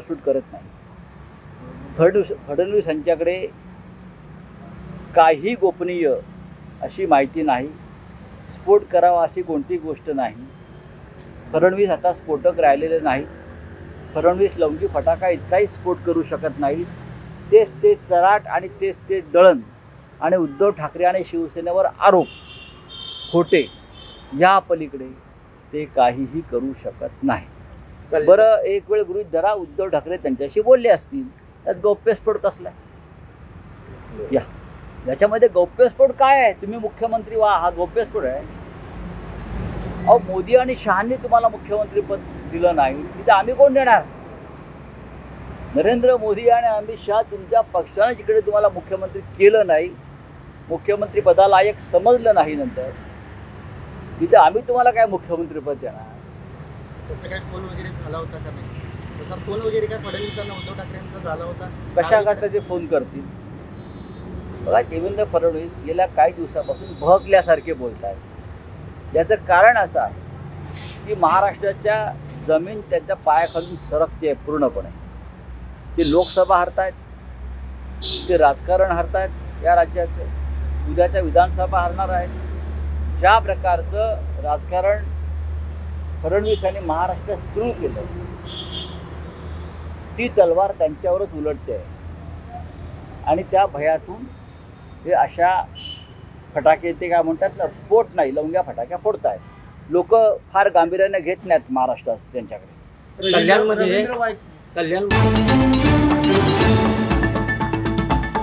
Photoshoot करत नाही। फडणवीस यांच्याकडे काही गोपनीय अशी माहिती नाही, स्फोट करावा अशी कोणती गोष्ट नाही। फडणवीस आता स्फोटक राहिलेले नाही। फडणवीस लवंगी फटाका इतकाही स्फोट करू शकत नाही। तेच चराट आणि तेच दळण आणि उद्धव ठाकरे आणि शिवसेनेवर आरोप खोटे, या पलीकडे ते काहीही करू शकत नाही। बरं, एक वेळ गृहीत धरा उद्धव ठाकरे त्यांच्याशी बोलले असतील, त्यात गौप्यस्फोट कसला? याच्यामध्ये गौप्यस्फोट काय आहे? तुम्ही मुख्यमंत्री व्हा, हा गौप्यस्फोट आहे? अहो, मोदी आणि शहांनी तुम्हाला मुख्यमंत्रीपद दिलं नाही, तिथे आम्ही कोण देणार? नरेंद्र मोदी आणि अमित शहा तुमच्या पक्षाने जिकडे तुम्हाला मुख्यमंत्री केलं नाही, मुख्यमंत्री पदालायक समजलं नाही, नंतर तिथे आम्ही तुम्हाला काय मुख्यमंत्रीपद देणार? तसं काय फोन वगैरे झाला होता का नाही? तसा फोन वगैरे काय फडणवीसांना उद्धव ठाकरेंचा झाला होता? कशा करता ते फोन करतील? बघा, देवेंद्र फडणवीस गेल्या काही दिवसापासून बहकल्यासारखे बोलत आहेत। याचं कारण असं आहे की महाराष्ट्राच्या जमीन त्यांच्या पायाखालून सरकते आहे पूर्णपणे। ते लोकसभा हरतायत, ते राजकारण हरतायत या राज्याचं, उद्याच्या विधानसभा हरणार आहेत। ज्या प्रकारचं राजकारण फडणवीसांनी महाराष्ट्रात सुरू केलं, ती तलवार त्यांच्यावरच उलटते आहे आणि त्या भयातून हे अशा फटाके, ते काय म्हणतात ना, स्फोट नाही, लवंग्या फटाक्या फोडत आहेत। लोक फार गांभीर्याने घेत नाहीत महाराष्ट्रात त्यांच्याकडे। कल्याणमध्ये